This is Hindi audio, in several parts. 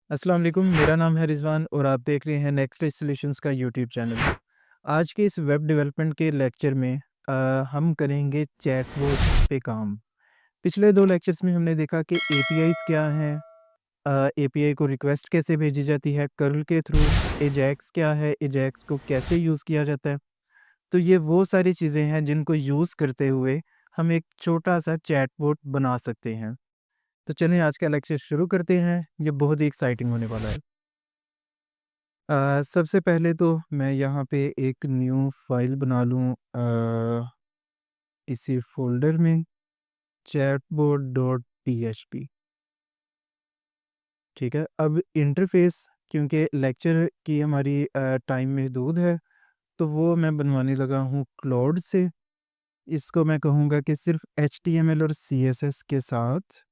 अस्सलाम वालेकुम, मेरा नाम है रिज़वान और आप देख रहे हैं नेक्स्ट डे सॉल्यूशंस का यूट्यूब चैनल। आज के इस वेब डेवलपमेंट के लेक्चर में हम करेंगे चैटबॉट्स पे काम। पिछले 2 लेक्चर्स में हमने देखा कि एपीआईज़ क्या हैं, एपीआई को रिक्वेस्ट कैसे भेजी जाती है कर्ल के थ्रू, एजैक्स क्या है, एजैक्स को कैसे यूज़ किया जाता है। तो ये वो सारी चीज़ें हैं जिनको यूज़ करते हुए हम एक छोटा-सा चैटबॉट बना सकते हैं। तो चलिए आज का लेक्चर शुरू करते हैं, ये बहुत ही एक्साइटिंग होने वाला है। सबसे पहले तो मैं यहाँ पे एक न्यू फाइल बना लूँ इसी फ़ोल्डर में chatbot.php। ठीक है, अब इंटरफ़ेस क्योंकि लेक्चर की हमारी टाइम महदूद है, तो वो मैं बनवाने लगा हूँ क्लॉड से। इसको मैं कहूँगा कि सिर्फ़ एचटीएमएल और सीएसएस के साथ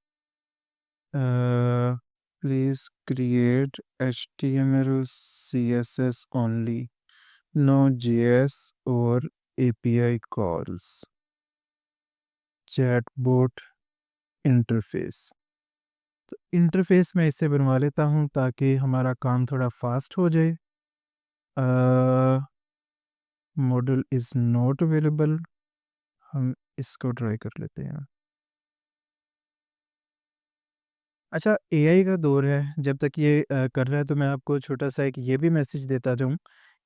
अ, प्लीज़ क्रिएट एचटीएमएल और सीएसएस ओनली, नो जेएस और एपीआई कॉल्स, चैटबॉट इंटरफ़ेस। तो इंटरफ़ेस मैं इससे बनवा लेता हूँ ताकि हमारा काम थोड़ा फ़ास्ट हो जाए। मॉडल इज़ नॉट अवेलेबल, हम इसको ट्राई कर लेते हैं। अच्छा, एआई का दौर है, जब तक ये कर रहा है तो मैं आपको छोटा-सा एक ये भी मैसेज देता जाऊँ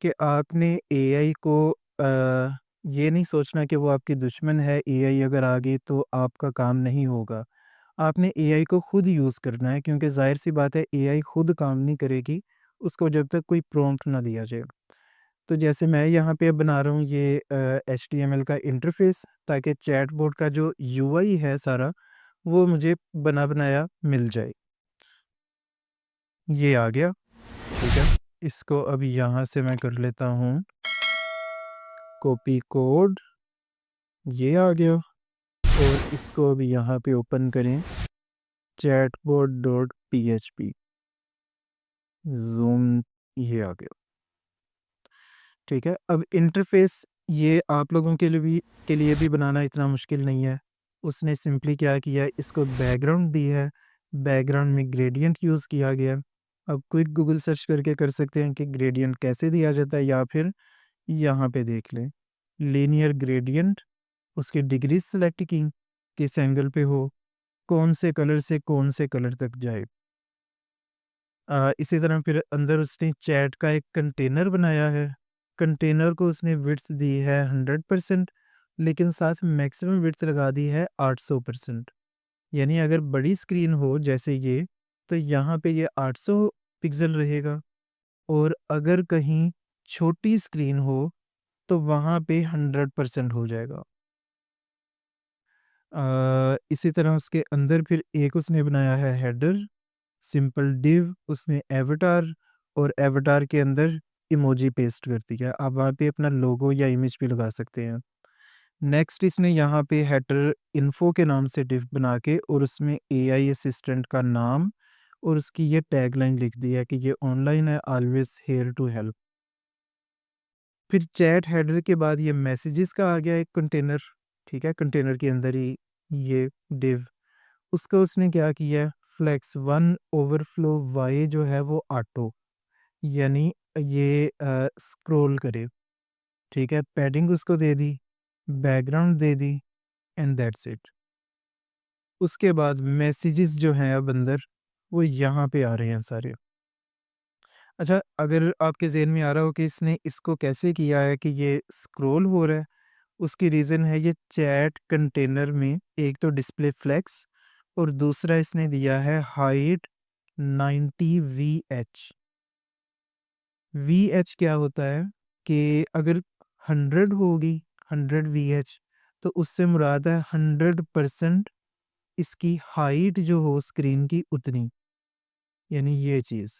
कि आपने एआई को ये नहीं सोचना कि वो आपकी दुश्मन है, एआई अगर आ गई तो आपका काम नहीं होगा। आपने एआई को खुद यूज़ करना है क्योंकि ज़ाहिर-सी बात है एआई खुद काम नहीं करेगी, उसको जब तक कोई प्रॉम्प्ट ना दिया जाए। तो जैसे मैं यहाँ पे बना रहा हूँ ये एचटीएमएल का इंटरफ़ेस ताकि चैटबॉट का जो यूआई है सारा, वो मुझे बना बनाया मिल जाए। ये आ गया, ठीक है। इसको अभी यहाँ से मैं कर लेता हूँ कॉपी कोड, ये आ गया और इसको अभी यहाँ पे ओपन करें chatbot.php, ज़ूम, ये आ गया, ठीक है। अब इंटरफ़ेस ये आप लोगों के लिए भी बनाना इतना मुश्किल नहीं है। उसने सिंपली क्या किया है, इसको बैकग्राउंड दी है, बैकग्राउंड में ग्रेडिएंट यूज़ किया गया है। अब क्विक गूगल सर्च करके कर सकते हैं कि ग्रेडिएंट कैसे दिया जाता है या फिर यहाँ पे देख लें, लीनियर ग्रेडिएंट, उसकी डिग्री सेलेक्ट की, किस एंगल पे हो, कौन से कलर से कौन से कलर तक जाए। इसी तरह फिर अंदर उसने चैट का एक कंटेनर बनाया है, कंटेनर को उसने विड्थ दी है 100%, लेकिन साथ में मैक्सिमम विड्थ लगा दी है 800%। यानी अगर बड़ी स्क्रीन हो जैसे ये, तो यहाँ पे ये 800 पिक्सल रहेगा और अगर कहीं छोटी स्क्रीन हो तो वहाँ पे 100% हो जाएगा। इसी तरह उसके अंदर फिर एक उसने बनाया है हेडर, सिंपल डिव, उसमें एवाटार और एवाटार के अंदर इमोजी पेस्ट कर दिया। आप वहाँ पे अपना लोगो या इमेज भी लगा सकते हैं। नेक्स्ट इसने यहाँ पे हेडर इन्फो के नाम से डिव बना के और उसमें एआई असिस्टेंट का नाम और उसकी ये टैगलाइन लिख दी है कि ये ऑनलाइन है, ऑलवेज हियर टू हेल्प। फिर चैट हेडर के बाद ये मैसेजेस का आ गया एक कंटेनर, ठीक है? कंटेनर के अंदर ही ये डिव, उसका उसने क्या किया है, फ्लेक्स वन ओवरफ्लो वाई जो है वो ऑटो, यानी ये स्क्रॉल करे, ठीक है? पैडिंग उसको दे दी, बैकग्राउंड दे दी एंड दैट्स इट। उसके बाद मैसेजेस जो हैं अब अंदर, वो यहाँ पे आ रहे हैं सारे। अच्छा, अगर आपके ज़हन में आ रहा हो कि इसने इसको कैसे किया है कि ये स्क्रॉल हो रहा है, उसकी रीज़न है ये चैट कंटेनर में एक तो डिस्प्ले फ्लेक्स और दूसरा इसने दिया है हाइट 90 वीएच। वीएच क्या होता है कि अगर 100 होगी, 100 वीएच, तो उससे मुराद है 100% इसकी हाइट जो हो स्क्रीन की उतनी, यानी ये चीज़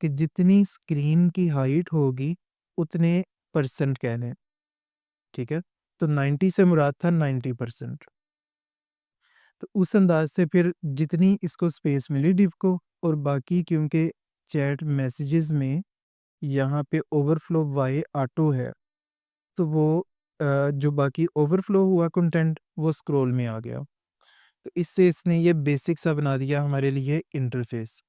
कि जितनी स्क्रीन की हाइट होगी उतने परसेंट कहने हैं, ठीक है? तो 90 से मुराद था 90%। तो उस अंदाज से फिर जितनी इसको स्पेस मिली डिव को और बाकी क्योंकि चैट मैसेजेस में यहाँ पे ओवरफ्लो बाय ऑटो है, तो वो जो बाकी ओवरफ्लो हुआ कंटेंट वो स्क्रॉल में आ गया। तो इससे इसने ये बेसिक सा बना दिया हमारे लिए इंटरफेस।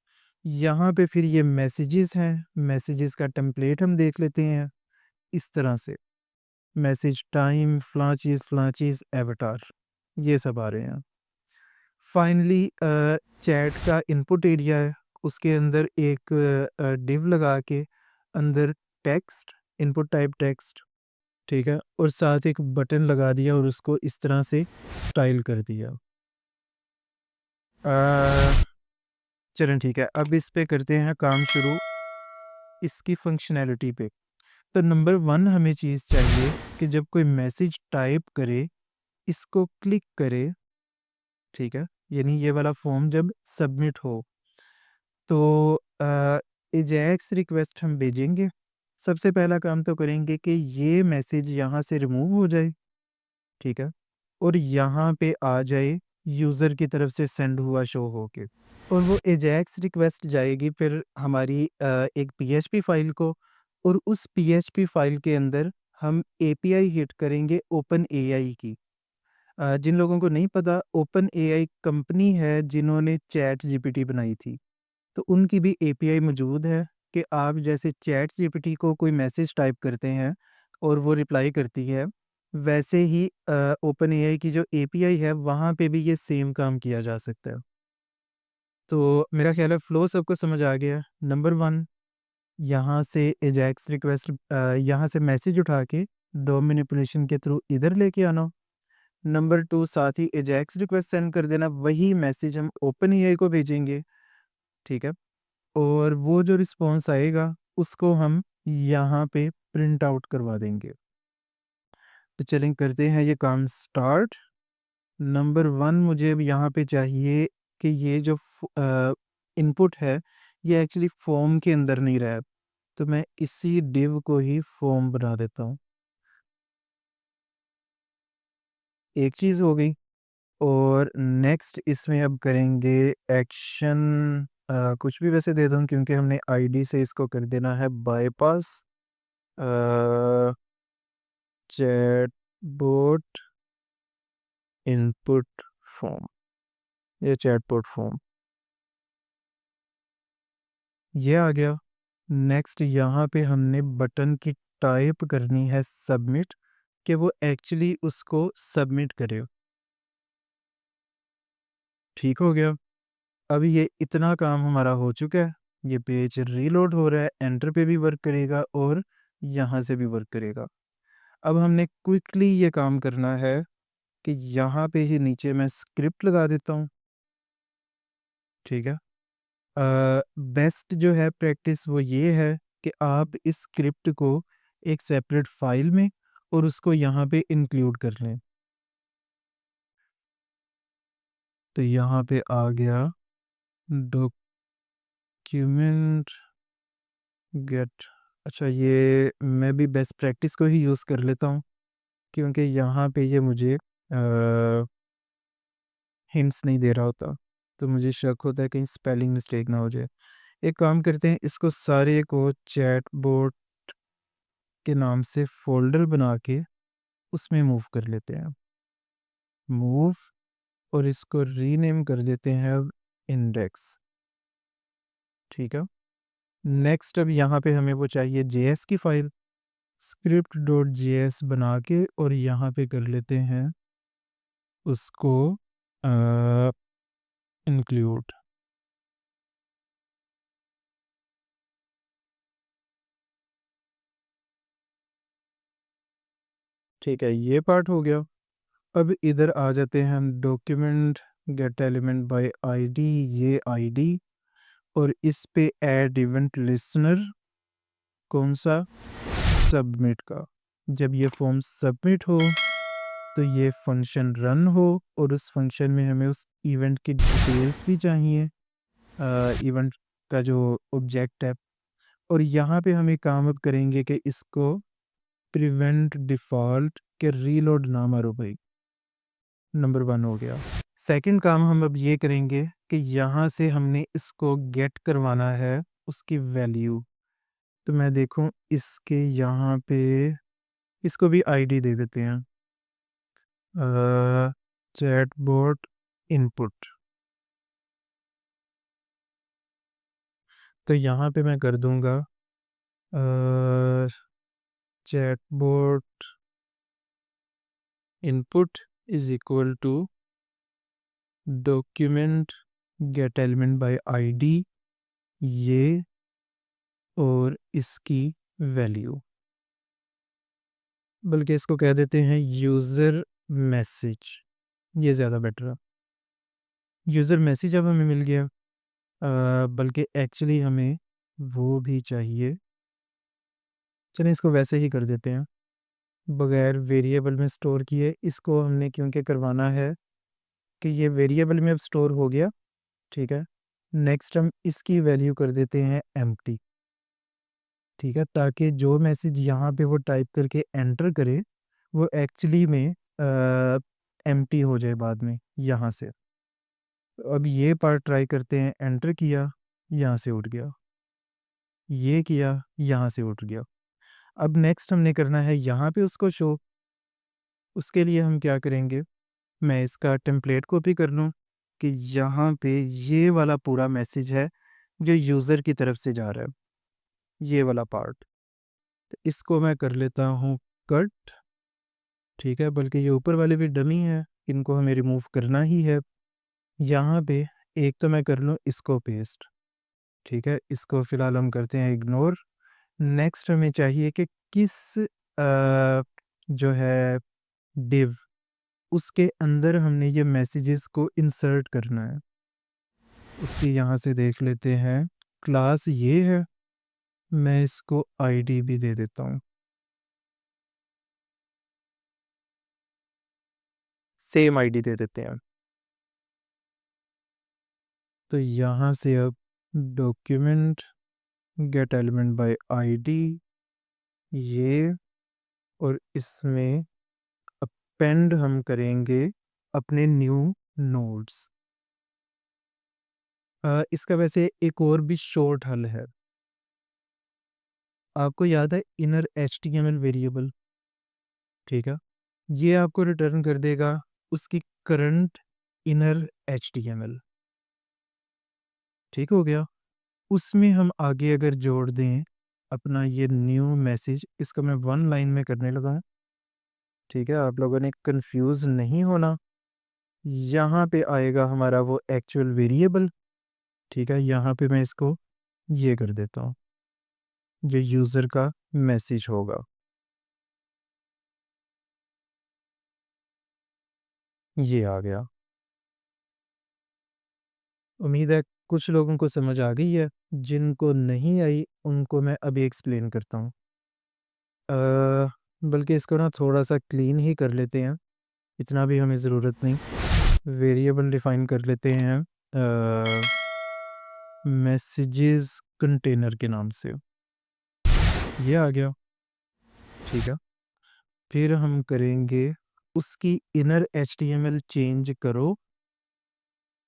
यहाँ पे फिर ये मैसेजेस हैं, मैसेजेस का टेम्पलेट हम देख लेते हैं इस तरह से, मैसेज टाइम, फलाँ चीज़, एवाटार, ये सब आ रहे हैं। फाइनली चैट का इनपुट एरिया है, उसके अंदर एक डिव लगा के अंदर टेक्स्ट, इनपुट टाइप टेक्स्ट, ठीक है? और साथ एक बटन लगा दिया और उसको इस तरह से स्टाइल कर दिया। अ, चलें ठीक है, अब इस पे करते हैं काम शुरू, इसकी फंक्शनैलिटी पे। तो नंबर 1 हमें चीज़ चाहिए कि जब कोई मैसेज टाइप करे, इसको क्लिक करे, ठीक है? यानी ये वाला फॉर्म जब सबमिट हो, तो एजेक्स रिक्वेस्ट हम भेजेंगे। सबसे पहला काम तो करेंगे कि ये मैसेज यहाँ से रिमूव हो जाए, ठीक है? और यहाँ पे आ जाए यूज़र की तरफ से सेंड हुआ शो होके, और वो एजेक्स रिक्वेस्ट जाएगी फिर हमारी एक पीएचपी फाइल को, और उस पीएचपी फाइल के अंदर हम एपीआई हिट करेंगे ओपन एआई की। जिन लोगों को नहीं पता, ओपन एआई कंपनी है जिन्होंने चैट जीपीटी बनाई थी। तो उनकी भी एपीआई मौजूद है कि आप जैसे चैट जीपीटी को कोई मैसेज टाइप करते हैं और वो रिप्लाई करती है, वैसे ही ओपन एआई की जो एपीआई है वहाँ पे भी ये सेम काम किया जा सकता है। तो मेरा ख्याल है फ्लो सबको समझ आ गया। नंबर 1, यहाँ से एजेक्स रिक्वेस्ट, यहाँ से मैसेज उठा के डॉ मैनिपुलेशन के थ्रू इधर लेके आना। नंबर 2, साथ ही एजेक्स रिक्वेस्ट सेंड कर देना, वही मैसेज हम ओपन एआई को भेजेंगे, ठीक है? और वो जो रिस्पॉन्स आएगा उसको हम यहाँ पे प्रिंट आउट करवा देंगे। तो चलें करते हैं ये काम स्टार्ट। नंबर 1 मुझे अब यहाँ पे चाहिए कि ये जो इनपुट है ये एक्चुअली फॉर्म के अंदर नहीं रहा है, तो मैं इसी डिव को ही फॉर्म बना देता हूँ। एक चीज़ हो गई, और नेक्स्ट इसमें अब करेंगे एक्शन, कुछ भी वैसे दे दूँ क्योंकि हमने आईडी से इसको कर देना है बायपास। अ, चैटबॉट इनपुट फॉर्म, ये चैटबॉट फॉर्म, ये आ गया। नेक्स्ट यहाँ पे हमने बटन की टाइप करनी है सबमिट, कि वो एक्चुअली उसको सबमिट करे। ठीक हो गया। अब ये इतना काम हमारा हो चुका है, ये पेज रीलोड हो रहा है, एंटर पे भी वर्क करेगा और यहाँ से भी वर्क करेगा। अब हमने क्विकली ये काम करना है कि यहाँ पे ही नीचे मैं स्क्रिप्ट लगा देता हूँ, ठीक है? बेस्ट जो है प्रैक्टिस वो ये है कि आप इस स्क्रिप्ट को एक सेपरेट फाइल में और उसको यहाँ पे इंक्लूड कर लें। तो यहाँ पे आ गया डॉक्यूमेंट गेट। अच्छा, ये मैं भी बेस्ट प्रैक्टिस को ही यूज़ कर लेता हूँ क्योंकि यहाँ पे ये मुझे हिंट्स नहीं दे रहा होता, तो मुझे शक होता है कहीं स्पेलिंग मिस्टेक ना हो जाए। एक काम करते हैं, इसको सारे को चैटबॉट के नाम से फ़ोल्डर बना के उसमें मूव कर लेते हैं। मूव, और इसको रीनेम कर देते हैं अब इंडेक्स, ठीक है? नेक्स्ट अब यहाँ पे हमें वो चाहिए जेएस की फ़ाइल, स्क्रिप्ट डॉट जेएस बना के और यहाँ पे कर लेते हैं उसको अ, इंक्लूड। ठीक है, ये पार्ट हो गया। अब इधर आ जाते हैं हम, document get element by ID, ये आईडी, और इस पे ऐड इवेंट लिसनर, कौन सा? सबमिट का। जब ये फॉर्म सबमिट हो तो ये फंक्शन रन हो, और उस फंक्शन में हमें उस इवेंट की डिटेल्स भी चाहिए, इवेंट का जो ऑब्जेक्ट है। और यहाँ पे हम एक काम अब करेंगे कि इसको प्रिवेंट डिफ़ॉल्ट के रीलोड ना मारो भाई। नंबर 1 हो गया। सेकंड काम हम अब ये करेंगे कि यहाँ से हमने इसको गेट करवाना है उसकी वैल्यू। तो मैं देखूँ इसके यहाँ पे, इसको भी आईडी दे देते हैं, चैटबॉट इनपुट। तो यहाँ पे मैं कर दूँगा chatbot input is equal to document get element by ID, ये और इसकी वैल्यू, बल्कि इसको कह देते हैं यूज़र मैसेज, ये ज़्यादा बेटर है। यूज़र मैसेज अब हमें मिल गया, बल्कि एक्चुअली हमें वो भी चाहिए। चलें इसको वैसे ही कर देते हैं, बगैर वेरिएबल में स्टोर किए। इसको हमने क्योंकि करवाना है कि ये वेरिएबल में अब स्टोर हो गया, ठीक है। नेक्स्ट हम इसकी वैल्यू कर देते हैं एम्प्टी, ठीक है, ताकि जो मैसेज यहाँ पे वो टाइप करके एंटर करे वो एक्चुअली में एम्प्टी हो जाए बाद में यहाँ से। तो अब ये पार्ट ट्राई करते हैं, एंटर किया, यहाँ से उठ गया, ये किया, यहाँ से उठ गया। अब नेक्स्ट हमने करना है यहाँ पे उसको शो। उसके लिए हम क्या करेंगे, मैं इसका टेम्पलेट कॉपी कर लूँ कि यहाँ पे ये वाला पूरा मैसेज है जो यूज़र की तरफ से जा रहा है, ये वाला पार्ट। तो इसको मैं कर लेता हूँ कट, ठीक है, बल्कि ये ऊपर वाले भी डमी है, इनको हमें रिमूव करना ही है। यहाँ पे एक तो मैं कर लूँ इसको पेस्ट, ठीक है, इसको फ़िलहाल हम करते हैं इग्नोर। नेक्स्ट हमें चाहिए कि किस जो है डिव, उसके अंदर हमने ये मैसेजेस को इंसर्ट करना है। उसकी यहाँ से देख लेते हैं, क्लास ये है, मैं इसको आईडी भी दे देता हूँ, सेम आईडी दे देते हैं। तो यहाँ से अब document get element by ID, ये, और इसमें अपेंड हम करेंगे अपने न्यू नोड्स। इसका वैसे एक और भी शॉर्ट हल है, आपको याद है इनर HTML वेरिएबल, ठीक है, ये आपको रिटर्न कर देगा उसकी करंट इनर HTML, ठीक हो गया। उसमें हम आगे अगर जोड़ दें अपना ये न्यू मैसेज, इसको मैं 1 लाइन में करने लगा, ठीक है, आप लोगों ने कंफ्यूज नहीं होना। यहाँ पे आएगा हमारा वो एक्चुअल वेरिएबल, ठीक है, यहाँ पे मैं इसको ये कर देता हूँ, जो यूज़र का मैसेज होगा, ये आ गया। उम्मीद है कुछ लोगों को समझ आ गई है, जिनको नहीं आई उनको मैं अभी एक्सप्लेन करता हूँ। बल्कि इसको ना थोड़ा सा क्लीन ही कर लेते हैं, इतना भी हमें ज़रूरत नहीं। वेरिएबल डिफाइन कर लेते हैं मैसेजेस कंटेनर के नाम से, ये आ गया, ठीक है। फिर हम करेंगे उसकी इनर HTML चेंज करो,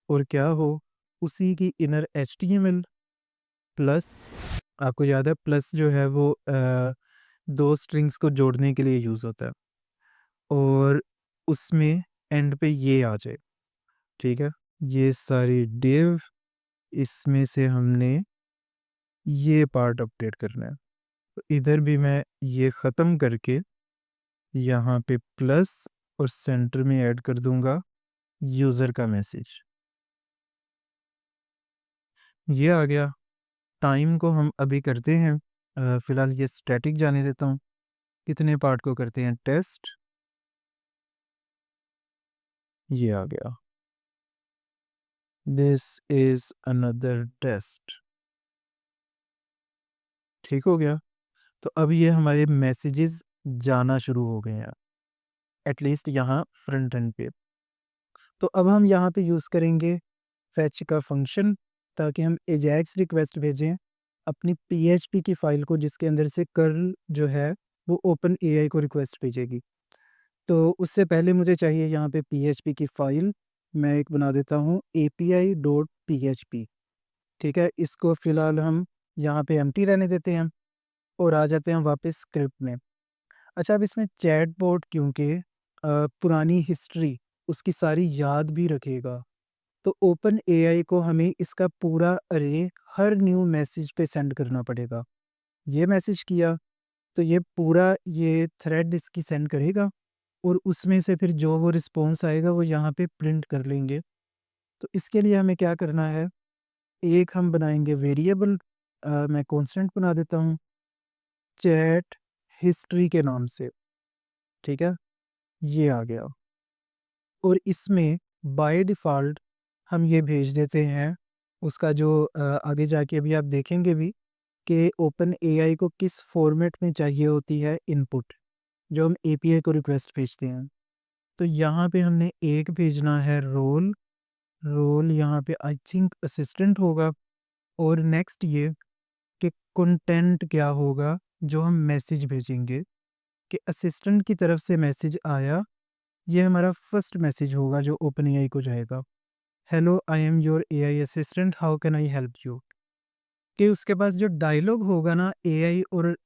और क्या हो, उसी की इनर HTML प्लस, आपको याद है प्लस जो है वो 2 स्ट्रिंग्स को जोड़ने के लिए यूज़ होता है, और उसमें एंड पे ये आ जाए, ठीक है। ये सारी डिव, इसमें से हमने ये पार्ट अपडेट करना है। तो इधर भी मैं ये ख़त्म करके यहाँ पे प्लस और सेंटर में ऐड कर दूंगा यूज़र का मैसेज, ये आ गया। टाइम को हम अभी करते हैं, फ़िलहाल ये स्टैटिक जाने देता हूँ। कितने पार्ट को करते हैं टेस्ट, ये आ गया, दिस इज़ अनदर टेस्ट, ठीक हो गया। तो अब ये हमारे मैसेजेस जाना शुरू हो गए हैं, एटलीस्ट यहाँ फ्रंट एंड पे। तो अब हम यहाँ पे यूज़ करेंगे फैच का फंक्शन, ताकि हम एजाक्स रिक्वेस्ट भेजें अपनी PHP की फ़ाइल को, जिसके अंदर से कर्ल जो है वो ओपन AI को रिक्वेस्ट भेजेगी। तो उससे पहले मुझे चाहिए यहाँ पे PHP की फ़ाइल, मैं एक बना देता हूँ API.php, ठीक है। इसको फ़िलहाल हम यहाँ पे एम्प्टी रहने देते हैं और आ जाते हैं वापस स्क्रिप्ट में। अच्छा, अब इसमें चैटबॉट क्योंकि पुरानी हिस्ट्री उसकी सारी याद भी रखेगा, तो ओपन एआई को हमें इसका पूरा अरे हर न्यू मैसेज पे सेंड करना पड़ेगा। ये मैसेज किया तो ये पूरा ये थ्रेड इसकी सेंड करेगा और उसमें से फिर जो वो रिस्पॉन्स आएगा वो यहाँ पे प्रिंट कर लेंगे। तो इसके लिए हमें क्या करना है, एक हम बनाएंगे वेरिएबल, मैं कांस्टेंट बना देता हूँ चैट हिस्ट्री के नाम से। ठीक है, ये आ गया और इसमें बाय डिफ़ॉल्ट हम ये भेज देते हैं उसका जो आगे जाके अभी आप देखेंगे भी कि ओपन एआई को किस फॉर्मेट में चाहिए होती है इनपुट, जो हम एपीआई को रिक्वेस्ट भेजते हैं। तो यहाँ पे हमने एक भेजना है रोल, रोल यहाँ पे आई थिंक असिस्टेंट होगा और नेक्स्ट ये कि कंटेंट क्या होगा जो हम मैसेज भेजेंगे कि असिस्टेंट की तरफ से मैसेज आया, ये हमारा फर्स्ट मैसेज होगा जो ओपन एआई को जाएगा। Hello I am your AI assistant, how can I help you. कि उसके पास जो डायलॉग होगा ना एआई और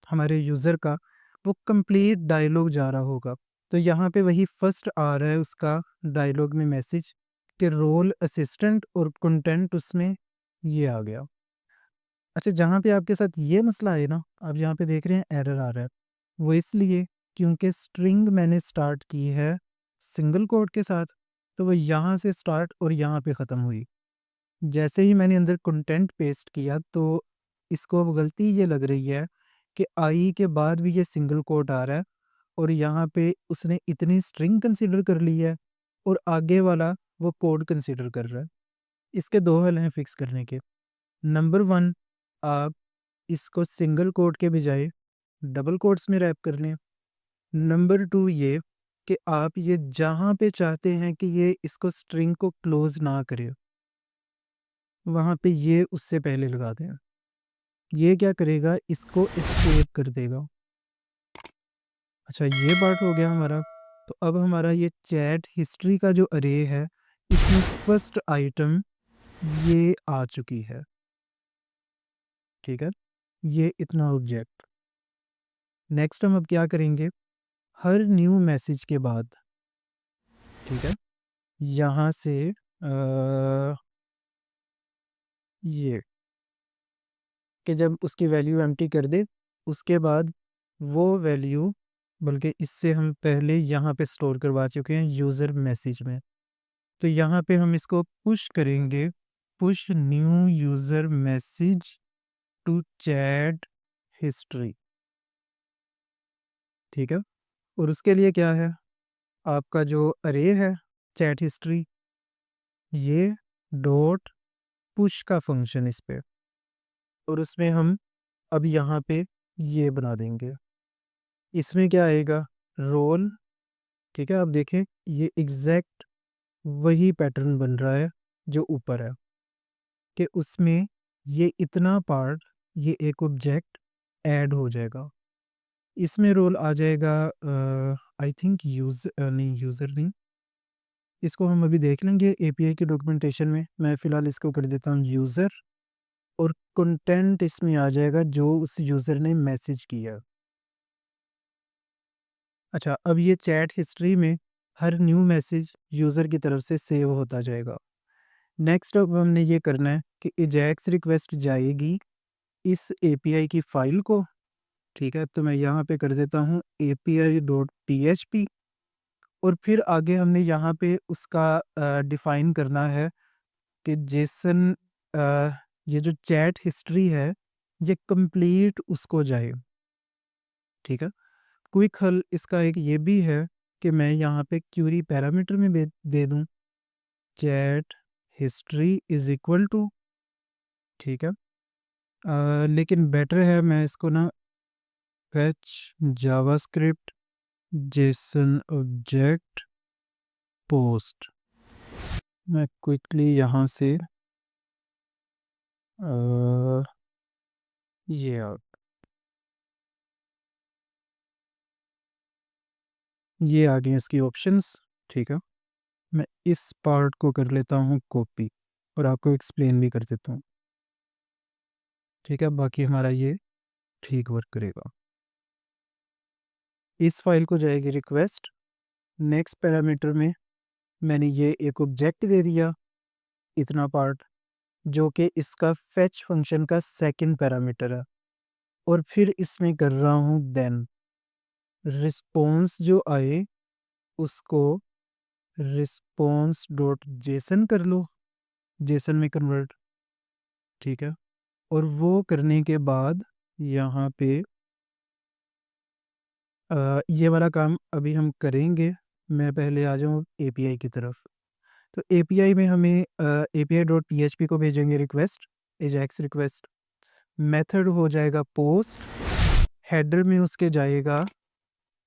हमारे यूज़र का, वो कंप्लीट डायलॉग जा रहा होगा। तो यहाँ पे वही फर्स्ट आ रहा है उसका डायलॉग में मैसेज कि रोल असिस्टेंट और कंटेंट उसमें ये आ गया। अच्छा, जहाँ पे आपके साथ ये मसला है ना, आप यहाँ पे देख रहे हैं एरर आ रहा है, वो इसलिए क्योंकि स्ट्रिंग मैंने स्टार्ट की है सिंगल कोट के साथ, तो वो यहाँ से स्टार्ट और यहाँ पे ख़त्म हुई। जैसे ही मैंने अंदर कंटेंट पेस्ट किया तो इसको अब गलती ये लग रही है कि आई के बाद भी ये सिंगल कोट आ रहा है और यहाँ पे उसने इतनी स्ट्रिंग कंसीडर कर ली है और आगे वाला वो कोड कंसीडर कर रहा है। इसके दो हल हैं फिक्स करने के। नंबर वन, आप इसको सिंगल कोट के बजाय डबल कोट्स में रैप कर लें। नंबर टू ये कि आप ये जहाँ पे चाहते हैं कि ये इसको स्ट्रिंग को क्लोज ना करे, वहाँ पे ये उससे पहले लगा दें। ये क्या करेगा, इसको एस्केप कर देगा। अच्छा, ये पार्ट हो गया हमारा। तो अब हमारा ये चैट हिस्ट्री का जो अरे है, इसमें फर्स्ट आइटम ये आ चुकी है। ठीक है, ये इतना ऑब्जेक्ट। नेक्स्ट हम अब क्या करेंगे, हर न्यू मैसेज के बाद, ठीक है, यहाँ से ये कि जब उसकी वैल्यू एम्प्टी कर दे, उसके बाद वो वैल्यू, बल्कि इससे हम पहले यहाँ पे स्टोर करवा चुके हैं यूज़र मैसेज में। तो यहाँ पे हम इसको पुश करेंगे, push new user message to chat history. ठीक है, और उसके लिए क्या है, आपका जो अरे है चैट हिस्ट्री, ये डॉट पुश का फंक्शन इस पे, और उसमें हम अब यहाँ पे ये बना देंगे। इसमें क्या आएगा, रोल। ठीक है, आप देखें ये एग्जैक्ट वही पैटर्न बन रहा है जो ऊपर है कि उसमें ये इतना पार्ट, ये एक ऑब्जेक्ट ऐड हो जाएगा। इसमें रोल आ जाएगा आई थिंक नहीं, यूज़र नहीं, इसको हम अभी देख लेंगे एपीआई के डॉक्यूमेंटेशन में। मैं फ़िलहाल इसको कर देता हूँ यूज़र, और कंटेंट इसमें आ जाएगा जो उस यूज़र ने मैसेज किया। अच्छा, अब ये चैट हिस्ट्री में हर न्यू मैसेज यूज़र की तरफ से सेव होता जाएगा। नेक्स्ट अब हमने ये करना है कि एजैक्स रिक्वेस्ट जाएगी इस एपीआई की फ़ाइल को। ठीक है, तो मैं यहाँ पे कर देता हूँ api.php, और फिर आगे हमने यहाँ पे उसका डिफ़ाइन करना है कि जेसन, ये जो चैट हिस्ट्री है ये कंप्लीट उसको जाए। ठीक है, क्विक हल इसका एक ये भी है कि मैं यहाँ पे क्यूरी पैरामीटर में दे दूँ chat history is equal to, ठीक है, लेकिन बेटर है मैं इसको ना fetch JavaScript JSON object post, मैं क्विकली यहाँ से ये आ गई इसकी ऑप्शंस। ठीक है, मैं इस पार्ट को कर लेता हूँ कॉपी और आपको एक्सप्लेन भी कर देता हूँ। ठीक है, बाकी हमारा ये ठीक वर्क करेगा। इस फाइल को जाएगी रिक्वेस्ट, नेक्स्ट पैरामीटर में मैंने ये एक ऑब्जेक्ट दे दिया, इतना पार्ट, जो कि इसका फेच फंक्शन का सेकंड पैरामीटर है, और फिर इसमें कर रहा हूँ देन। रिस्पॉन्स जो आए उसको रिस्पॉन्स डॉट जेसन कर लो, जेसन में कन्वर्ट, ठीक है। और वो करने के बाद यहाँ पे ये वाला काम अभी हम करेंगे। मैं पहले आ जाऊँ एपीआई की तरफ। तो एपीआई में हमें एपीआई डॉट पीएचपी को भेजेंगे रिक्वेस्ट, एजेक्स रिक्वेस्ट। मेथड हो जाएगा पोस्ट, हेडर में उसके जाएगा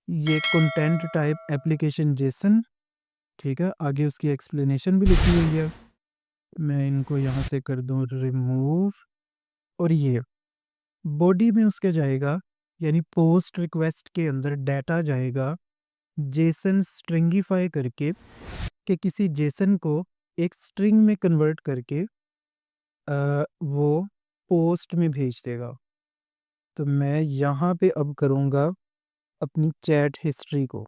ये कंटेंट टाइप एप्लीकेशन जेसन, ठीक है। आगे उसकी एक्सप्लेनेशन भी लिखी हुई है, मैं इनको यहाँ से कर दूँ रिमूव। और ये बॉडी में उसके जाएगा, यानी पोस्ट रिक्वेस्ट के अंदर डाटा जाएगा जेसन स्ट्रिंगिफाई करके, कि किसी जेसन को एक स्ट्रिंग में कन्वर्ट करके वो पोस्ट में भेज देगा। तो मैं यहाँ पे अब करूँगा अपनी चैट हिस्ट्री को,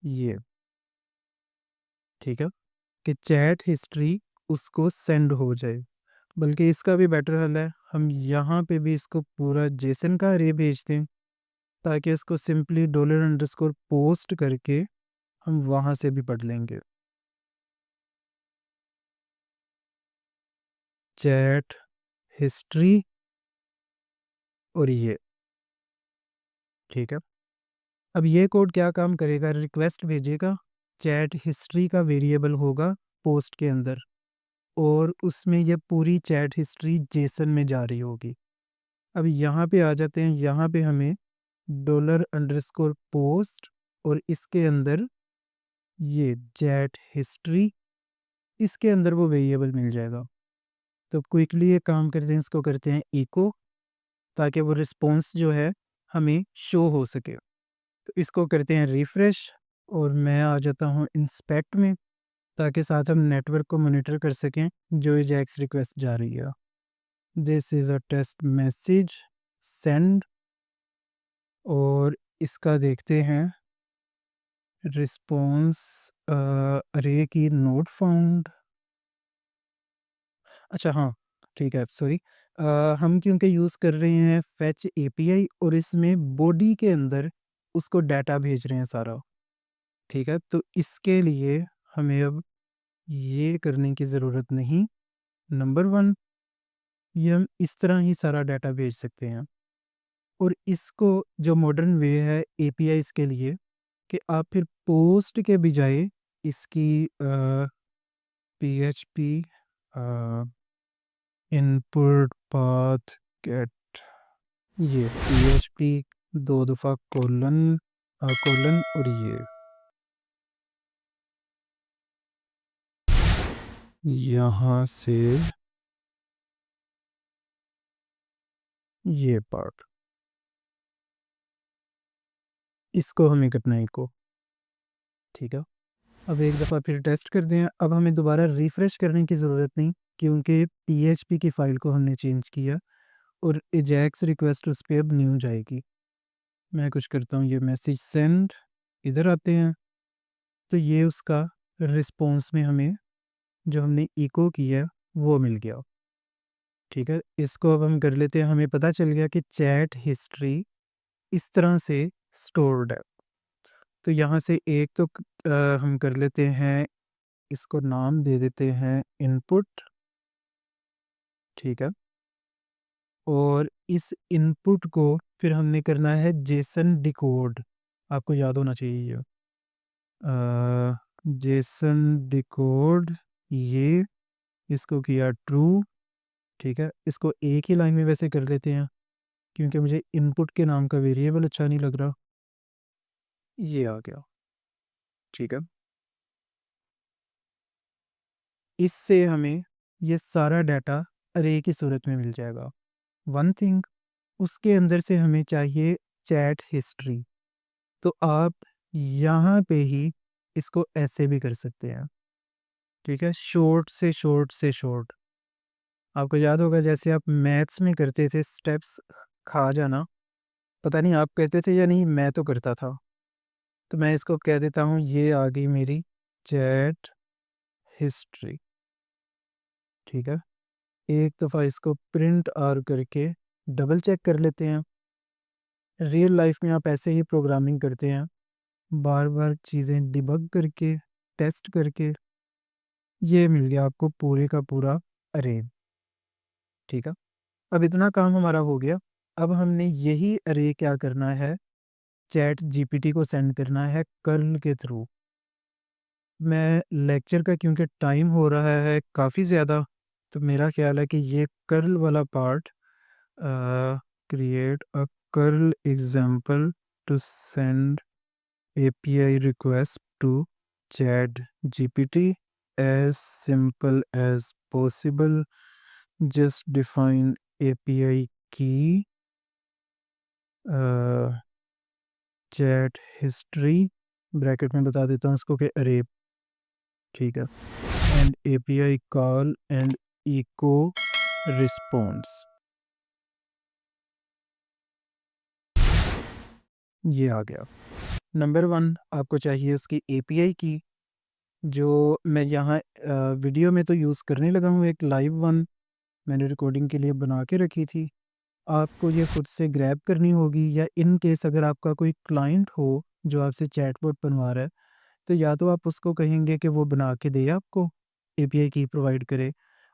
ये ठीक है, कि चैट हिस्ट्री उसको सेंड हो जाए। बल्कि इसका भी बेटर हल है, हम यहाँ पे भी इसको पूरा जेसन का अरे भेज दें, ताकि इसको सिंपली डॉलर अंडरस्कोर पोस्ट करके हम वहाँ से भी पढ़ लेंगे। चैट हिस्ट्री और ये, ठीक है। अब ये कोड क्या काम करेगा, रिक्वेस्ट भेजेगा, चैट हिस्ट्री का वेरिएबल होगा पोस्ट के अंदर, और उसमें ये पूरी चैट हिस्ट्री जेसन में जा रही होगी। अब यहाँ पे आ जाते हैं, यहाँ पे हमें डॉलर अंडरस्कोर पोस्ट और इसके अंदर ये चैट हिस्ट्री, इसके अंदर वो वेरिएबल मिल जाएगा। तो क्विकली ये काम करते हैं, इसको करते हैं इको, ताकि वो रिस्पॉन्स जो है हमें शो हो सके। तो इसको करते हैं रिफ्रेश, और मैं आ जाता हूँ इंस्पेक्ट में, ताकि साथ हम नेटवर्क को मॉनिटर कर सकें जो एजेक्स रिक्वेस्ट जा रही है। This is a test message send, और इसका देखते हैं रिस्पॉन्स अरे की नोट फाउंड। अच्छा हाँ, ठीक है, सॉरी। हम क्योंकि यूज़ कर रहे हैं फेच एपीआई, और इसमें बॉडी के अंदर उसको डाटा भेज रहे हैं सारा, ठीक है। तो इसके लिए हमें अब ये करने की ज़रूरत नहीं। नंबर वन, ये हम इस तरह ही सारा डाटा भेज सकते हैं। और इसको जो मॉडर्न वे है एपीआईज़ के लिए, कि आप फिर पोस्ट के बजाय इसकी पीएचपी इनपुट पाथ गेट, ये पीएचपी 2 दफ़ा कोलन और ये यहाँ से ये पार्ट, इसको हमें करना है इको, ठीक है। अब एक दफ़ा फिर टेस्ट कर दें। अब हमें दोबारा रिफ्रेश करने की ज़रूरत नहीं, क्योंकि पीएचपी की फ़ाइल को हमने चेंज किया, और एजेक्स रिक्वेस्ट उस पे अब न्यू जाएगी। मैं कुछ करता हूँ, ये मैसेज सेंड, इधर आते हैं, तो ये उसका रिस्पॉन्स में हमें जो हमने इको किया वो मिल गया, ठीक है। इसको अब हम कर लेते हैं, हमें पता चल गया कि चैट हिस्ट्री इस तरह से स्टोर्ड है। तो यहाँ से एक तो हम कर लेते हैं, इसको नाम दे देते हैं इनपुट, ठीक है। और इस इनपुट को फिर हमने करना है जेसन डिकोड, आपको याद होना चाहिए ये जेसन डिकोड, ये इसको किया ट्रू, ठीक है। इसको एक ही लाइन में वैसे कर लेते हैं, क्योंकि मुझे इनपुट के नाम का वेरिएबल अच्छा नहीं लग रहा। ये आ गया, ठीक है। इससे हमें ये सारा डाटा अरे की सूरत में मिल जाएगा। वन थिंग, उसके अंदर से हमें चाहिए चैट हिस्ट्री, तो आप यहाँ पे ही इसको ऐसे भी कर सकते हैं, ठीक है। शॉर्ट से शॉर्ट से शॉर्ट, आपको याद होगा जैसे आप मैथ्स में करते थे स्टेप्स खा जाना, पता नहीं आप कहते थे या नहीं, मैं तो करता था। तो मैं इसको कह देता हूँ ये आ गई मेरी चैट हिस्ट्री, ठीक है। एक दफ़ा इसको प्रिंट आर करके डबल चेक कर लेते हैं। रियल लाइफ में आप ऐसे ही प्रोग्रामिंग करते हैं, बार-बार चीज़ें डिबग करके, टेस्ट करके। ये मिल गया आपको पूरे का पूरा अरे, ठीक है। अब इतना काम हमारा हो गया। अब हमने यही अरे क्या करना है, चैट जीपीटी को सेंड करना है कर्ल के थ्रू। मैं लेक्चर का क्योंकि टाइम हो रहा है काफ़ी ज़्यादा, तो मेरा ख्याल है कि ये कर्ल वाला part, create a curl example to send API request to ChatGPT as simple as possible. Just define API key, chat history, bracket में बता देता हूँ इसको कि अरे, ठीक है, and API call and echo response. ये आ गया। नंबर 1 आपको चाहिए उसकी एपीआई की, जो मैं यहाँ वीडियो में तो यूज़ करने लगा हूँ, एक लाइव वन मैंने रिकॉर्डिंग के लिए बना के रखी थी। आपको ये खुद से ग्रैब करनी होगी, या इन केस अगर आपका कोई क्लाइंट हो जो आपसे चैटबॉट बनवा रहा है, तो या तो आप उसको कहेंगे कि वो बना के दे आपको, एपीआई की प्रोवाइड करे,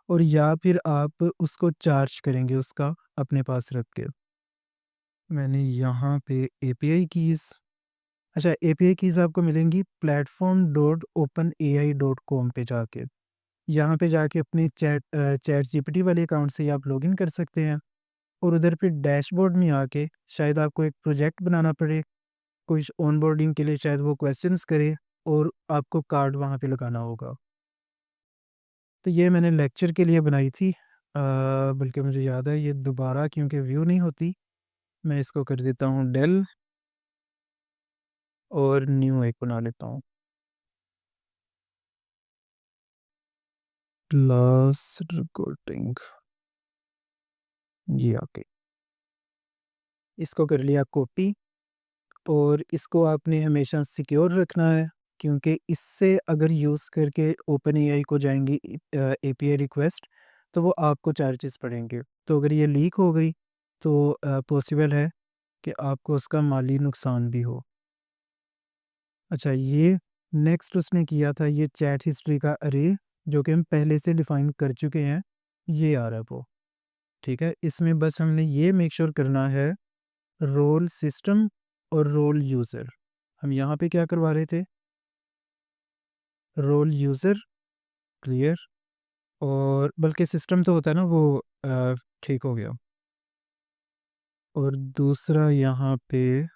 और या फिर आप उसको चार्ज करेंगे उसका अपने पास रख के। मैंने यहाँ पे एपीआई कीज़, अच्छा, एपीआई कीज़ आपको मिलेंगी platform.openai.com पे जाके। यहाँ पे जाके अपने चैट जीपीटी वाले अकाउंट से आप लॉगिन कर सकते हैं, और उधर फिर डैशबोर्ड में आके शायद आपको एक प्रोजेक्ट बनाना पड़े, कुछ ऑनबोर्डिंग के लिए शायद वो क्वेश्चंस करे, और आपको कार्ड वहाँ पे लगाना होगा। तो ये मैंने लेक्चर के लिए बनाई थी, बल्कि मुझे याद है ये दोबारा क्योंकि व्यू नहीं होती, मैं इसको कर देता हूँ डेल, और न्यू एक बना लेता हूँ, क्लास रिकॉर्डिंग, ये आके इसको कर लिया कॉपी, और इसको आपने हमेशा सिक्योर रखना है, क्योंकि इससे अगर यूज़ करके ओपन एआई को जाएंगी एपीआई रिक्वेस्ट, तो वो आपको चार्जेस पड़ेंगे। तो अगर ये लीक हो गई तो पॉसिबल है कि आपको उसका माली नुकसान भी हो। अच्छा, ये नेक्स्ट उसने किया था ये चैट हिस्ट्री का अरे, जो कि हम पहले से डिफाइन कर चुके हैं, ये आ रहा है वो, ठीक है। इसमें बस हमने ये मेक श्योर करना है रोल सिस्टम और रोल यूज़र। हम यहाँ पे क्या करवा रहे थे, रोल यूज़र क्लियर, और बल्कि सिस्टम तो होता है ना वो, ठीक हो गया। और दूसरा यहाँ पे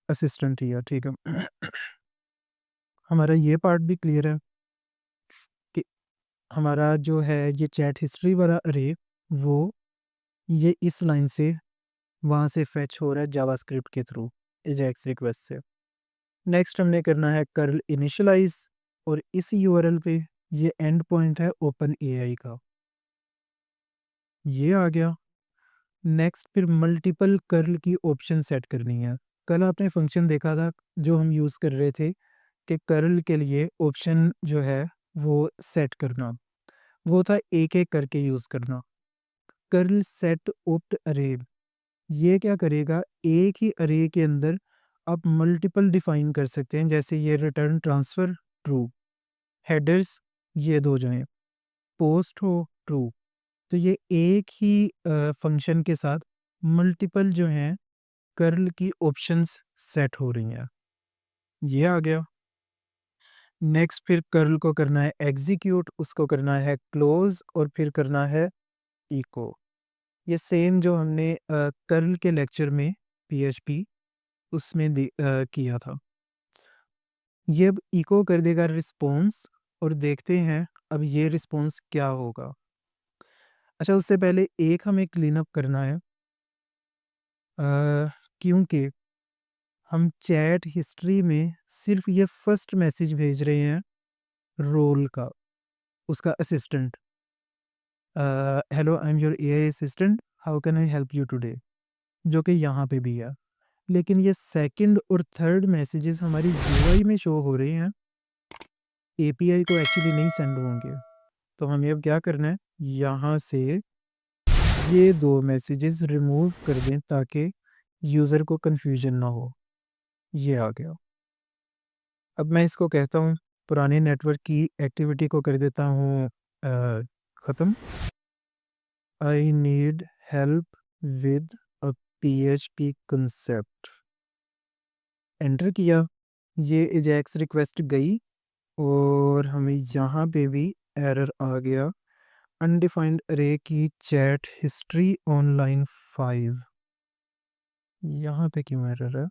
असिस्टेंट ही है, ठीक है। हमारा ये पार्ट भी क्लियर है कि हमारा जो है ये चैट हिस्ट्री वाला अरे, वो ये इस लाइन से वहाँ से फेच हो रहा है जावास्क्रिप्ट के थ्रू एजाक्स रिक्वेस्ट से। नेक्स्ट हमने करना है कर्ल इनिशियलाइज, और इस यूआरएल पे ये एंड पॉइंट है ओपन एआई का, ये आ गया। नेक्स्ट फिर मल्टीपल कर्ल की ऑप्शन सेट करनी है। कल आपने फंक्शन देखा था जो हम यूज़ कर रहे थे, कि कर्ल के लिए ऑप्शन जो है वो सेट करना, वो था एक एक करके यूज़ करना। कर्ल सेट ओप्ट अरे, ये क्या करेगा, एक ही अरे के अंदर आप मल्टीपल डिफाइन कर सकते हैं, जैसे ये रिटर्न ट्रांसफ़र ट्रू, हेडर्स ये दो जाएँ, पोस्ट हो ट्रू। तो ये एक ही फंक्शन के साथ मल्टीपल जो हैं कर्ल की ऑप्शंस सेट हो रही हैं, ये आ गया। नेक्स्ट फिर कर्ल को करना है एग्जीक्यूट, उसको करना है क्लोज, और फिर करना है इको। ये सेम जो हमने कर्ल के लेक्चर में पीएचपी उसमें किया था। ये अब इको कर देगा रिस्पॉन्स, और देखते हैं अब ये रिस्पॉन्स क्या होगा। अच्छा, उससे पहले एक हमें क्लीन अप करना है, क्योंकि हम चैट हिस्ट्री में सिर्फ ये फर्स्ट मैसेज भेज रहे हैं रोल का, उसका assistant, hello I am your AI assistant, how can I help you today. जो कि यहाँ पे भी है। लेकिन ये सेकंड और थर्ड मैसेजेस हमारी यूआई में शो हो रहे हैं, एपीआई को एक्चुअली नहीं सेंड होंगे। तो हमें अब क्या करना है, यहाँ से ये 2 मैसेजेस रिमूव कर दें ताकि यूज़र को कन्फ्यूजन ना हो। ये आ गया। अब मैं इसको कहता हूँ, पुराने नेटवर्क की एक्टिविटी को कर देता हूँ ख़त्म। आई need help with a PHP concept. Enter किया, ये एजेक्स रिक्वेस्ट गई और हमें यहाँ पे भी एरर आ गया। अनडिफाइंड अरे की चैट हिस्ट्री ऑनलाइन 5। यहाँ पे क्यों एरर है?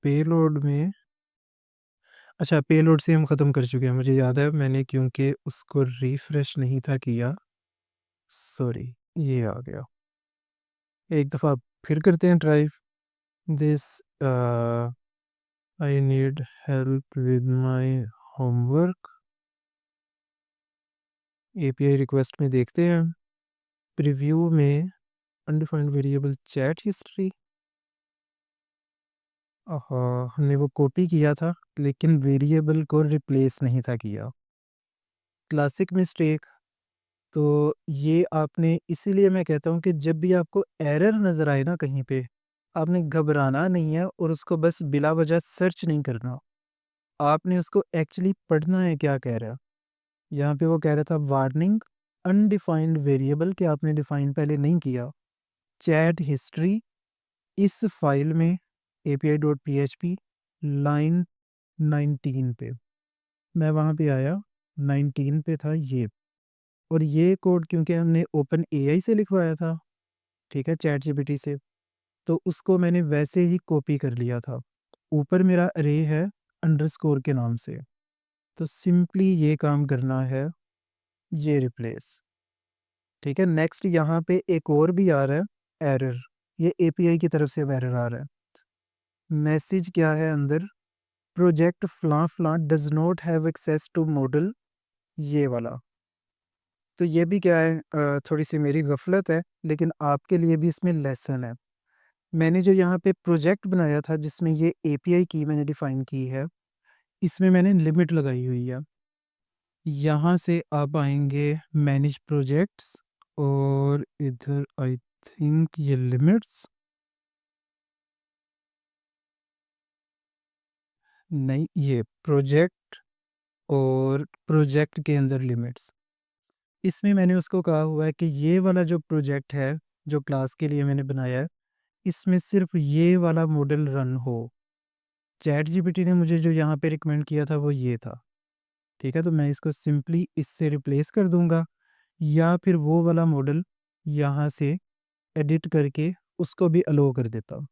पेलोड में, अच्छा पेलोड से हम ख़त्म कर चुके हैं, मुझे याद है मैंने क्योंकि उसको रिफ्रेश नहीं था किया, सॉरी। ये आ गया। एक दफ़ा फिर करते हैं try. This I need help with my homework. API request में देखते हैं, प्रीव्यू में अनडिफाइंड वेरिएबल चैट हिस्ट्री। हमने वो कॉपी किया था लेकिन वेरिएबल को रिप्लेस नहीं था किया, क्लासिक मिस्टेक। तो ये आपने, इसीलिए मैं कहता हूँ कि जब भी आपको एरर नज़र आए ना कहीं पे, आपने घबराना नहीं है और उसको बस बिला वजह सर्च नहीं करना। आपने उसको एक्चुअली पढ़ना है क्या कह रहा है। यहाँ पे वो कह रहा था वार्निंग अनडिफाइंड वेरिएबल कि आपने डिफाइन पहले नहीं किया। चैट हिस्ट्री इस फाइल में api.php लाइन 19 पे, मैं वहाँ पे आया, 19 पे था ये। और ये कोड क्योंकि हमने ओपन एआई से लिखवाया था, ठीक है, चैट जीपीटी से, तो उसको मैंने वैसे ही कॉपी कर लिया था। ऊपर मेरा अरे है अंडरस्कोर के नाम से, तो सिंपली ये काम करना है, ये रिप्लेस। ठीक है, नेक्स्ट यहाँ पे एक और भी आ रहा है एरर, ये एपीआई की तरफ से एरर आ रहा है। मैसेज क्या है अंदर, प्रोजेक्ट फ्लां फ्लां does not have access to model, ये वाला। तो ये भी क्या है, थोड़ी सी मेरी गफलत है लेकिन आपके लिए भी इसमें लेसन है। मैंने जो यहाँ पे प्रोजेक्ट बनाया था जिसमें ये एपीआई की मैंने डिफाइन की है, इसमें मैंने लिमिट लगाई हुई है। यहाँ से आप आएंगे मैनेज प्रोजेक्ट्स और इधर आई थिंक ये लिमिट्स, नहीं ये प्रोजेक्ट और प्रोजेक्ट के अंदर लिमिट्स। इसमें मैंने उसको कहा हुआ है कि ये वाला जो प्रोजेक्ट है जो क्लास के लिए मैंने बनाया है, इसमें सिर्फ ये वाला मॉडल रन हो। चैट जीपीटी ने मुझे जो यहाँ पे रिकमेंड किया था वो ये था। ठीक है, तो मैं इसको सिंपली इससे रिप्लेस कर दूंगा या फिर वो वाला मॉडल यहाँ से एडिट करके उसको भी अलो कर देता हूँ।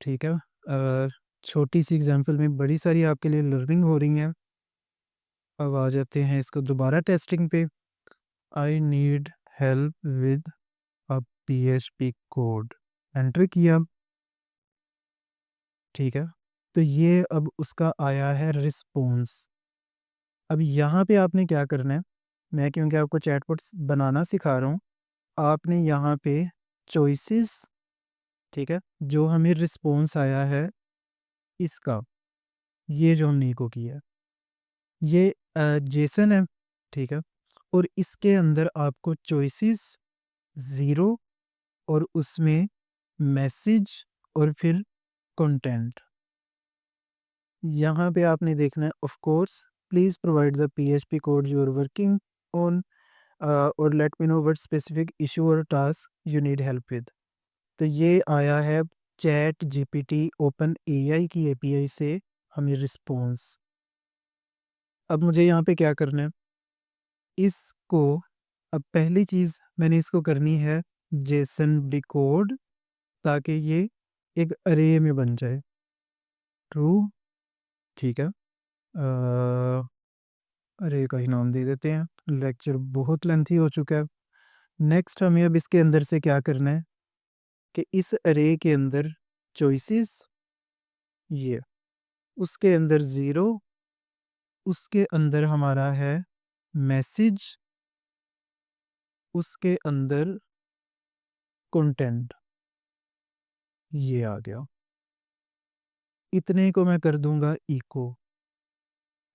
ठीक है, छोटी सी एग्जांपल में बड़ी सारी आपके लिए लर्निंग हो रही है। अब आ जाते हैं इसको दोबारा टेस्टिंग पे। आई need help with a PHP code, enter किया। ठीक है, तो ये अब उसका आया है रिस्पॉन्स। अब यहाँ पे आपने क्या करना है, मैं क्योंकि आपको चैटबॉट्स बनाना सिखा रहा हूँ, आपने यहाँ पे चॉइसेस, ठीक है, जो हमें रिस्पॉन्स आया है इसका, ये जो हमने इको किया है, ये जेसन है। ठीक है, और इसके अंदर आपको चॉइसेस 0 और उसमें मैसेज और फिर कंटेंट, यहाँ पे आपने देखना है of course please provide the PHP code you are working on और let me know what specific issue or task you need help with. तो ये आया है चैट जीपीटी ओपन एआई की एपीआई से हमें रिस्पॉन्स। अब मुझे यहाँ पे क्या करना है, इसको, अब पहली चीज़ मैंने इसको करनी है जेसन डिकोड, ताकि ये एक अरे में बन जाए, ट्रू। ठीक है, अरे का ही नाम दे देते हैं, लेक्चर बहुत लेंथी हो चुका है। नेक्स्ट हमें अब इसके अंदर से क्या करना है कि इस अरे के अंदर चॉइसेस, ये उसके अंदर 0, उसके अंदर हमारा है मैसेज उसके अंदर कंटेंट ये आ गया। इतने को मैं कर दूंगा इको।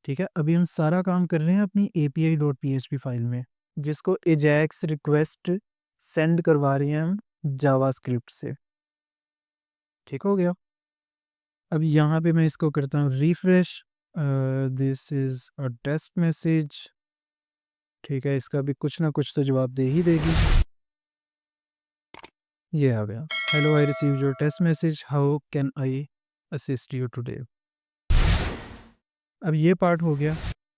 ठीक है, अभी हम सारा काम कर रहे हैं अपनी api.php फाइल में, जिसको एजैक्स रिक्वेस्ट सेंड करवा रहे हैं हम जावास्क्रिप्ट से। ठीक हो गया। अब यहाँ पे मैं इसको करता हूँ refresh. This is a test message. ठीक है, इसका भी कुछ ना कुछ तो जवाब दे ही देगी। ये आ गया, hello I receive your test message, how can I assist you today. अब ये पार्ट हो गया।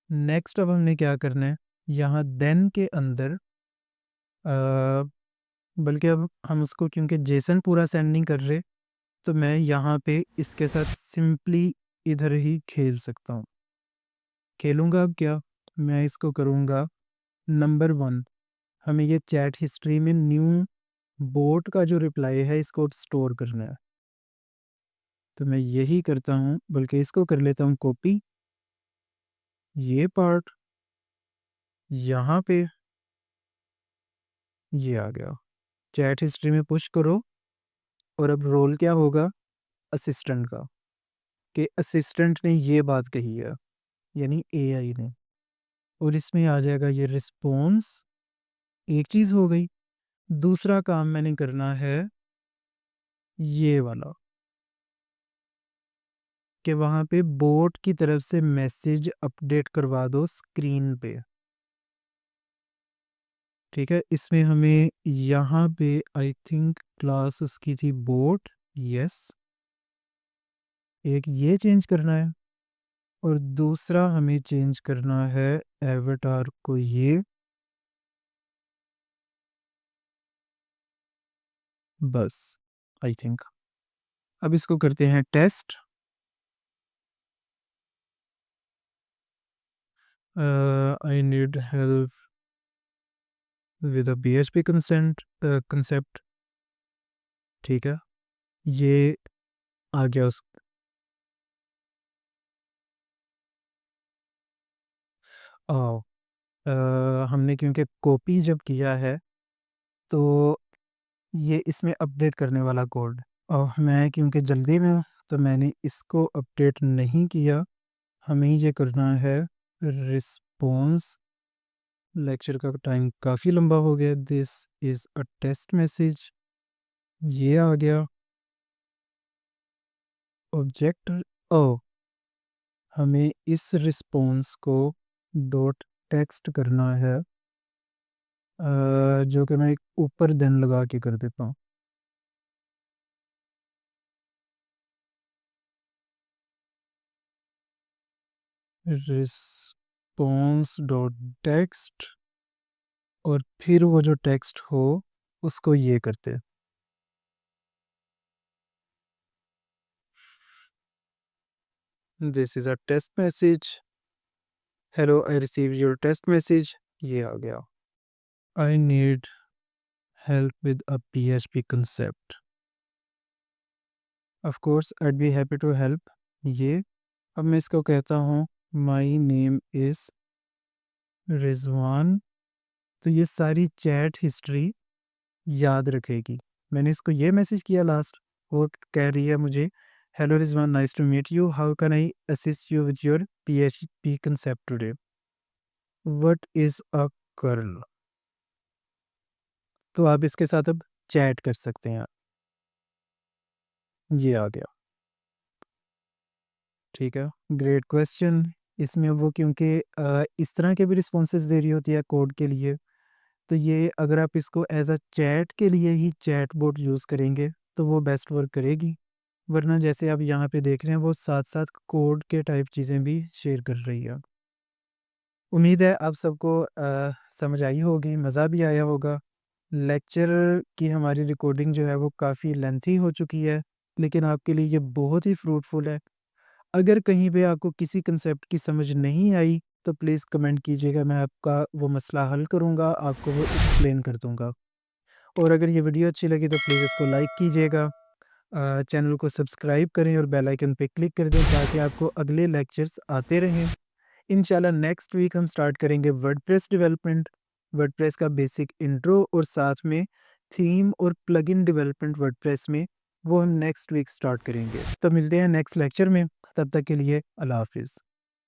नेक्स्ट अब हमने क्या करना है, यहाँ देन के अंदर बल्कि अब हम उसको क्योंकि जेसन पूरा सेंड नहीं कर रहे, तो मैं यहाँ पे इसके साथ सिंपली इधर ही खेल सकता हूँ। खेलूँगा अब क्या, मैं इसको करूँगा नंबर 1। हमें ये चैट हिस्ट्री में न्यू बोट का जो रिप्लाई है इसको स्टोर करना है, तो मैं यही करता हूँ, बल्कि इसको कर लेता हूँ कॉपी। ये पार्ट यहाँ पे ये आ गया, चैट हिस्ट्री में पुश करो। और अब रोल क्या होगा असिस्टेंट का, कि असिस्टेंट ने ये बात कही है, यानी एआई ने। और इसमें आ जाएगा ये रिस्पॉन्स। एक चीज़ हो गई। दूसरा काम मैंने करना है ये वाला, कि वहाँ पे बोट की तरफ से मैसेज अपडेट करवा दो स्क्रीन पे। ठीक है, इसमें हमें यहाँ पे आई थिंक क्लास उसकी थी बोट। यस, एक ये चेंज करना है और दूसरा हमें चेंज करना है एवटार को ये। बस आई थिंक अब इसको करते हैं test. I need help with a PHP concept. ठीक है, ये आ गया उस आओ। हमने क्योंकि कॉपी जब किया है तो ये इसमें अपडेट करने वाला कोड, और मैं क्योंकि जल्दी में हूँ तो मैंने इसको अपडेट नहीं किया। हमें ये करना है रिस्पॉन्स। लेक्चर का टाइम काफ़ी लंबा हो गया। This is a test message, ये आ गया ऑब्जेक्ट। ओ, हमें इस रिस्पॉन्स को डॉट टेक्स्ट करना है, जो कि मैं एक ऊपर देन लगा के कर देता हूँ। रिस्पॉन्स डॉट टेक्स्ट, और फिर वो जो टेक्स्ट हो उसको ये करते हैं। This is a test message, hello I receive your test message, ये आ गया। I need help with a PHP concept, of course I'd be happy to help. ये अब मैं इसको कहता हूँ माई नेम इज़ रिजवान, तो ये सारी चैट हिस्ट्री याद रखेगी। मैंने इसको ये मैसेज किया लास्ट, वो कह रही है मुझे hello Rizwan, nice to meet you, how can I assist you with your PHP concept today, what is a curl. तो आप इसके साथ अब चैट कर सकते हैं। ये आ गया। ठीक है, ग्रेट क्वेश्चन। इसमें वो क्योंकि इस तरह के भी रिस्पॉन्सेज दे रही होती है कोड के लिए, तो ये अगर आप इसको एज अ चैट के लिए ही चैट बोट यूज़ करेंगे तो वो बेस्ट वर्क करेगी। वरना जैसे आप यहाँ पे देख रहे हैं वो साथ साथ कोड के टाइप चीज़ें भी शेयर कर रही है। उम्मीद है आप सबको समझ आई होगी, मज़ा भी आया होगा। लेक्चर की हमारी रिकॉर्डिंग जो है वो काफ़ी लेंथी हो चुकी है, लेकिन आपके लिए ये बहुत ही फ्रूटफुल है। अगर कहीं पे आपको किसी कंसेप्ट की समझ नहीं आई तो प्लीज़ कमेंट कीजिएगा, मैं आपका वो मसला हल करूँगा, आपको वो एक्सप्लेन कर दूँगा। और अगर ये वीडियो अच्छी लगी तो प्लीज़ इसको लाइक कीजिएगा, चैनल को सब्सक्राइब करें और बेल आइकन पे क्लिक कर दें ताकि आपको अगले लेक्चर्स आते रहें। इंशाल्लाह नेक्स्ट वीक हम स्टार्ट करेंगे वर्डप्रेस डेवलपमेंट। वर्डप्रेस का बेसिक इंट्रो और साथ में थीम और प्लगइन डेवलपमेंट वर्डप्रेस में, वो हम नेक्स्ट वीक स्टार्ट करेंगे। तो मिलते हैं नेक्स्ट लेक्चर में, तब तक के लिए अल्लाह हाफ़िज़।